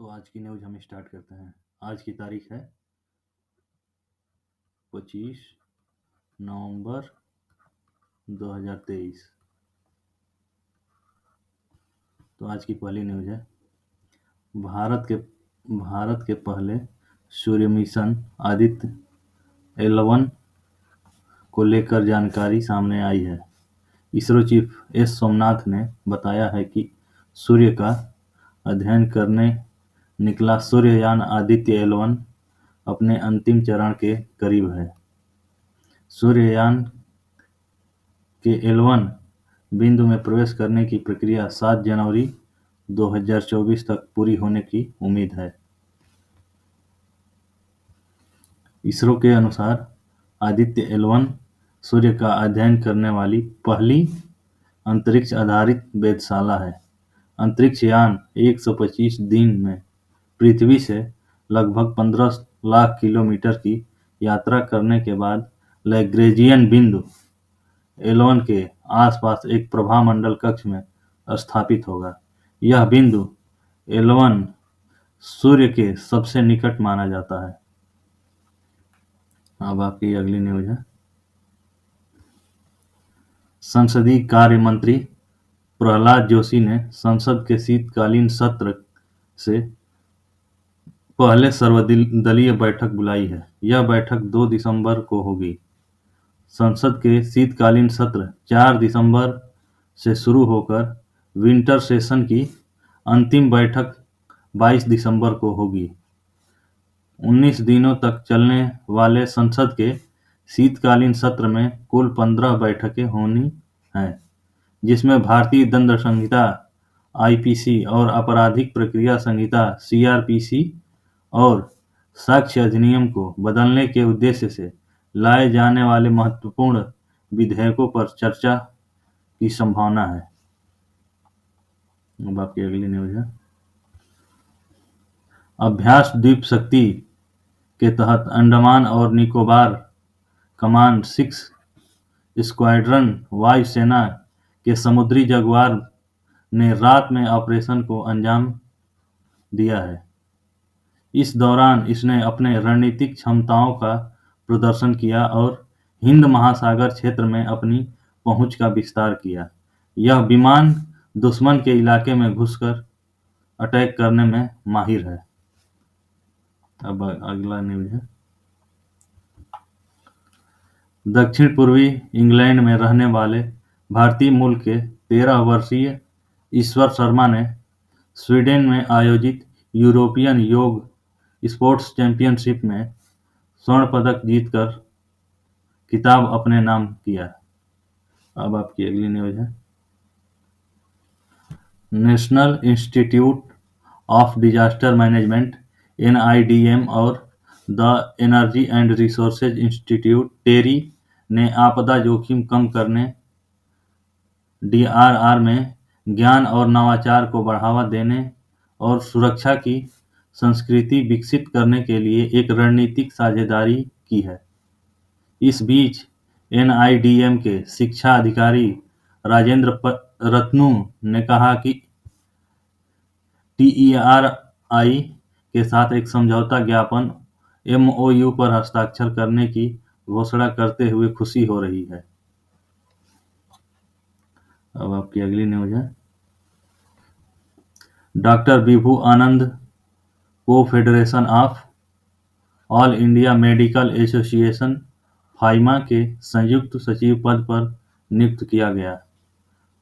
तो आज की न्यूज़ हम स्टार्ट करते हैं। आज की तारीख है 25 नवंबर 2023। तो आज की पहली न्यूज़ है भारत के पहले सूर्य मिशन आदित्य 11 को लेकर जानकारी सामने आई है। इसरो चीफ एस सोमनाथ ने बताया है कि सूर्य का अध्ययन करने निकला सूर्ययान आदित्य 11 अपने अंतिम चरण के करीब है। सूर्ययान के 11 बिंदु में प्रवेश करने की प्रक्रिया 7 जनवरी 2024 तक पूरी होने की उम्मीद है। इसरो के अनुसार आदित्य 11 सूर्य का अध्ययन करने वाली पहली अंतरिक्ष आधारित वेधशाला है। अंतरिक्ष यान 125 दिन में पृथ्वी से लगभग 15 लाख किलोमीटर की यात्रा करने के बाद लैग्रेंजियन बिंदु 11 के आसपास एक प्रभामंडल कक्ष में स्थापित होगा। यह बिंदु 11 सूर्य के सबसे निकट माना जाता है। अब आपकी अगली न्यूज है। संसदीय कार्य मंत्री प्रहलाद जोशी ने संसद के शीतकालीन सत्र से पहले सर्वदलीय बैठक बुलाई है। यह बैठक 2 दिसंबर को होगी। संसद के शीतकालीन सत्र 4 दिसंबर से शुरू होकर विंटर सेशन की अंतिम बैठक 22 दिसंबर को होगी। 19 दिनों तक चलने वाले संसद के शीतकालीन सत्र में कुल 15 बैठकें होनी हैं, जिसमें भारतीय दंड संहिता आईपीसी और आपराधिक प्रक्रिया संहिता सीआरपीसी और साक्ष्य अधिनियम को बदलने के उद्देश्य से लाए जाने वाले महत्वपूर्ण विधेयकों पर चर्चा की संभावना है। अब आपकी अगली न्यूज है। अभ्यास द्वीप शक्ति के तहत अंडमान और निकोबार कमांड 6 स्क्वाड्रन वायुसेना के समुद्री जगुआर ने रात में ऑपरेशन को अंजाम दिया है। इस दौरान इसने अपने रणनीतिक क्षमताओं का प्रदर्शन किया और हिंद महासागर क्षेत्र में अपनी पहुंच का विस्तार किया। यह विमान दुश्मन के इलाके में घुसकर अटैक करने में माहिर है। अब अगला न्यूज है। दक्षिण पूर्वी इंग्लैंड में रहने वाले भारतीय मूल के 13 वर्षीय ईश्वर शर्मा ने स्वीडन में आयोजित यूरोपियन योग स्पोर्ट्स चैंपियनशिप में स्वर्ण पदक जीतकर खिताब अपने नाम किया। अब आपकी अगली न्यूज है। National institute of disaster management (NIDM) और the energy and resources institute TERI ने आपदा जोखिम कम करने DRR में ज्ञान और नवाचार को बढ़ावा देने और सुरक्षा की संस्कृति विकसित करने के लिए एक रणनीतिक साझेदारी की है। इस बीच NIDM के शिक्षा अधिकारी राजेंद्र रत्नू ने कहा कि TERI के साथ एक समझौता ज्ञापन MOU पर हस्ताक्षर करने की घोषणा करते हुए खुशी हो रही है। अब आपकी अगली न्यूज है। डॉक्टर विभू आनंद को federation of all India medical association FAIMA के संयुक्त सचिव पद पर नियुक्त किया गया।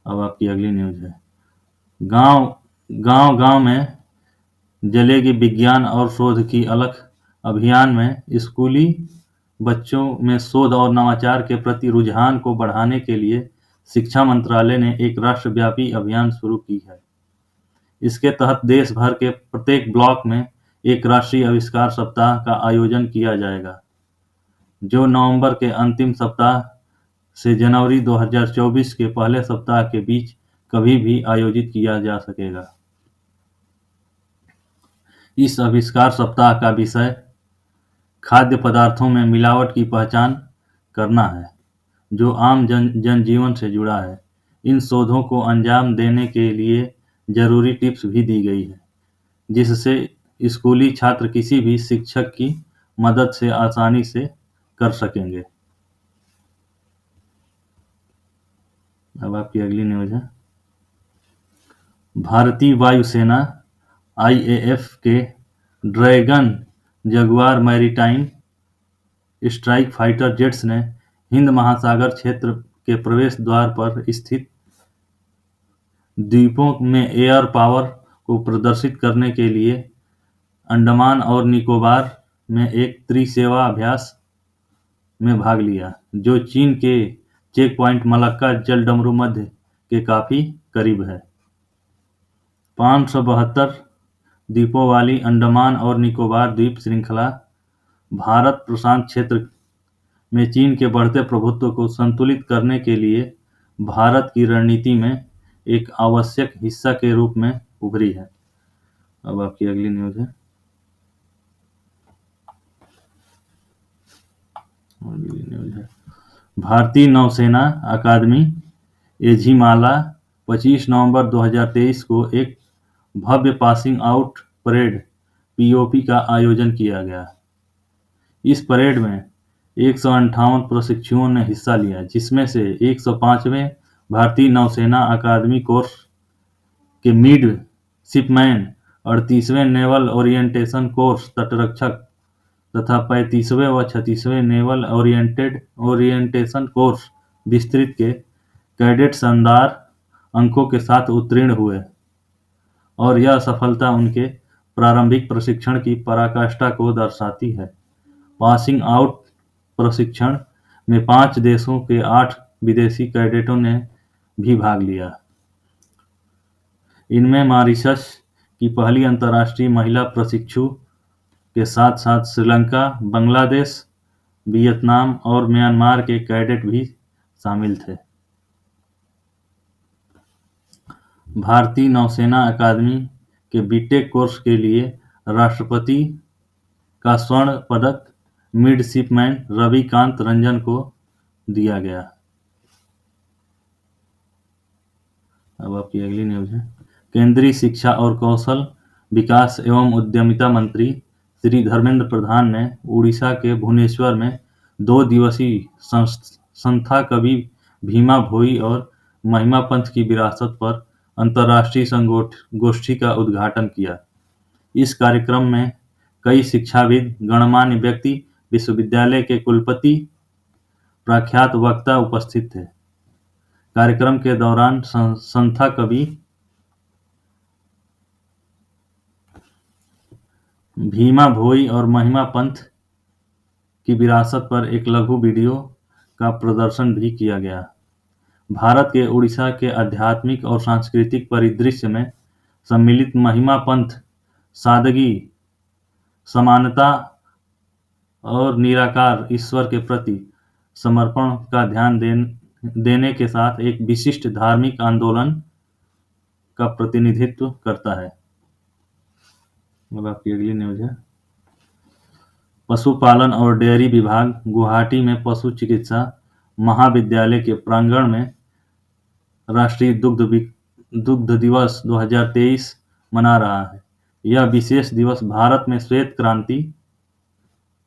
अब आपकी अगली न्यूज है। गांव में जलेगी विज्ञान और शोध की अलख अभियान में स्कूली बच्चों में शोध और नवाचार के प्रति रुझान को बढ़ाने के लिए शिक्षा मंत्रालय ने एक राष्ट्रव्यापी अभियान शुरू की है। इसके तहत देश भर के प्रत्येक ब्लॉक में एक राष्ट्रीय आविष्कार सप्ताह का आयोजन किया जाएगा, जो नवंबर के अंतिम सप्ताह से जनवरी 2024 के पहले सप्ताह के बीच कभी भी आयोजित किया जा सकेगा। इस आविष्कार सप्ताह का विषय खाद्य पदार्थों में मिलावट की पहचान करना है, जो आम जनजीवन से जुड़ा है। इन शोधों को अंजाम देने के लिए जरूरी टिप्स भी दी गई है। जिससे स्कूली छात्र किसी भी शिक्षक की मदद से आसानी से कर सकेंगे। अब आपकी अगली न्यूज़ है। भारतीय वायुसेना आईएएफ के dragon Jaguar maritime strike fighter jets ने हिंद महासागर क्षेत्र के प्रवेश द्वार पर स्थित द्वीपों में एयर पावर को प्रदर्शित करने के लिए अंडमान और निकोबार में एक त्रिसेवा अभ्यास में भाग लिया, जो चीन के चेक पॉइंट मलक्का जलडमरू मध्य के काफी करीब है। 572 द्वीपों वाली अंडमान और निकोबार द्वीप श्रृंखला भारत प्रशांत क्षेत्र में चीन के बढ़ते प्रभुत्व को संतुलित करने के लिए भारत की रणनीति में एक आवश्यक हिस्सा के रूप में उभरी है। अब आपकी अगली न्यूज़ है। भारतीय नौसेना अकादमी एझिमाला 25 नवंबर 2023 को एक भव्य पासिंग आउट परेड पीओपी का आयोजन किया गया। इस परेड में 158 प्रशिक्षुओं ने हिस्सा लिया, जिसमें से 105वें भारतीय नौसेना अकादमी कोर्स के मिडशिपमैन, 38वें नेवल ओरिएंटेशन कोर्स तटरक्षक तथा 35वें व 36वें नेवल ओरिएंटेशन कोर्स विस्तृत के कैडेट शानदार अंकों के साथ उत्तीर्ण हुए और यह सफलता उनके प्रारंभिक प्रशिक्षण की पराकाष्ठा को दर्शाती है। पासिंग आउट प्रशिक्षण में 5 देशों के 8 विदेशी कैडेटों ने भी भाग लिया। इनमें मॉरिशस की पहली अंतर्राष्ट्रीय महिला प्रशिक्षु के साथ साथ श्रीलंका, बांग्लादेश, वियतनाम और म्यांमार के कैडेट भी शामिल थे। भारतीय नौसेना अकादमी के बीटेक कोर्स के लिए राष्ट्रपति का स्वर्ण पदक मिडशिपमैन रविकांत रंजन को दिया गया। अब आपकी अगली न्यूज़ है। केंद्रीय शिक्षा और कौशल विकास एवं उद्यमिता मंत्री श्री धर्मेंद्र प्रधान ने उड़ीसा के भुवनेश्वर में 2 दिवसीय संथा कवि भीमा भोई और महिमा पंथ की विरासत पर अंतर्राष्ट्रीय संगोष्ठी का उद्घाटन किया। इस कार्यक्रम में कई शिक्षाविद, गणमान्य व्यक्ति, विश्वविद्यालय के कुलपति, प्रख्यात वक्ता उपस्थित थे। कार्यक्रम के दौरान संथा कवि भीमा भोई और महिमा पंथ की विरासत पर एक लघु वीडियो का प्रदर्शन भी किया गया। भारत के उड़ीसा के आध्यात्मिक और सांस्कृतिक परिदृश्य में सम्मिलित महिमा पंथ सादगी, समानता और निराकार ईश्वर के प्रति समर्पण का ध्यान देने के साथ एक विशिष्ट धार्मिक आंदोलन का प्रतिनिधित्व करता है। अब आपकी अगली न्यूज़ है। पशुपालन और डेयरी विभाग गुवाहाटी में पशु चिकित्सा महाविद्यालय के प्रांगण में राष्ट्रीय दुग्ध दिवस 2023 मना रहा है। यह विशेष दिवस भारत में श्वेत क्रांति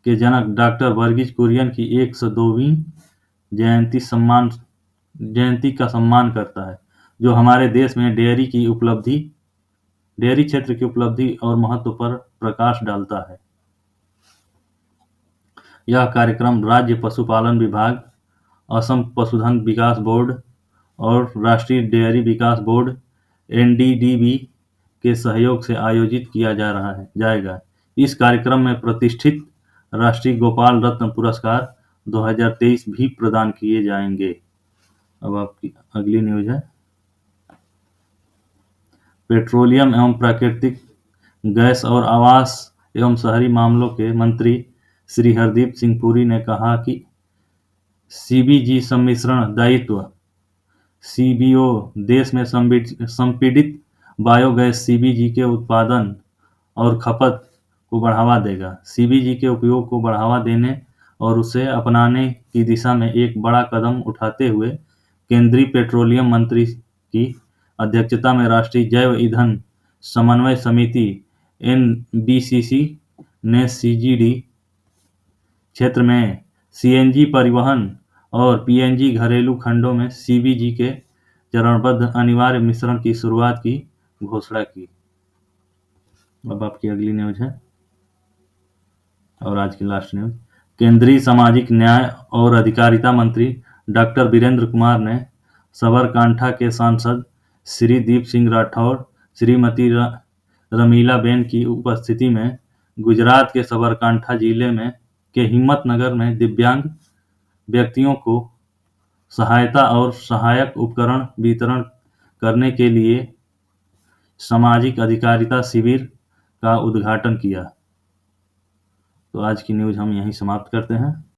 के जनक डॉक्टर वर्गीज कुरियन की 102वीं जयंती का सम्मान करता है, जो हमारे देश में डेयरी क्षेत्र की उपलब्धि और महत्व पर प्रकाश डालता है। यह कार्यक्रम राज्य पशुपालन विभाग, असम पशुधन विकास बोर्ड और राष्ट्रीय डेयरी विकास बोर्ड एनडीडीबी के सहयोग से आयोजित किया जाएगा। इस कार्यक्रम में प्रतिष्ठित राष्ट्रीय गोपाल रत्न पुरस्कार 2023 भी प्रदान किए जाएंगे। अब आपकी अगली न्यूज़ है। पेट्रोलियम एवं प्राकृतिक गैस और आवास एवं शहरी मामलों के मंत्री श्री हरदीप सिंह पुरी ने कहा कि सीबीजी सम्मिश्रण दायित्व सीबीओ देश में संपीड़ित बायोगैस सीबीजी के उत्पादन और खपत को बढ़ावा देगा। सीबीजी के उपयोग को बढ़ावा देने और उसे अपनाने की दिशा में एक बड़ा कदम उठाते हुए केंद्रीय पेट्रोलियम मंत्री की अध्यक्षता में राष्ट्रीय जैव ईंधन समन्वय समिति एनबीसीसी ने सीजीडी क्षेत्र में सीएनजी परिवहन और पीएनजी घरेलू खंडों में सीबीजी के चरणबद्ध अनिवार्य मिश्रण की शुरुआत की घोषणा की। अब आपकी अगली न्यूज है और आज की लास्ट न्यूज। केंद्रीय सामाजिक न्याय और अधिकारिता मंत्री डॉक्टर वीरेंद्र कुमार ने साबरकांठा के सांसद श्री दीप सिंह राठौर, श्रीमती रमीलाबेन की उपस्थिति में गुजरात के साबरकांठा जिले में के हिम्मतनगर में दिव्यांग व्यक्तियों को सहायता और सहायक उपकरण वितरण करने के लिए सामाजिक अधिकारिता शिविर का उद्घाटन किया। तो आज की न्यूज हम यहीं समाप्त करते हैं।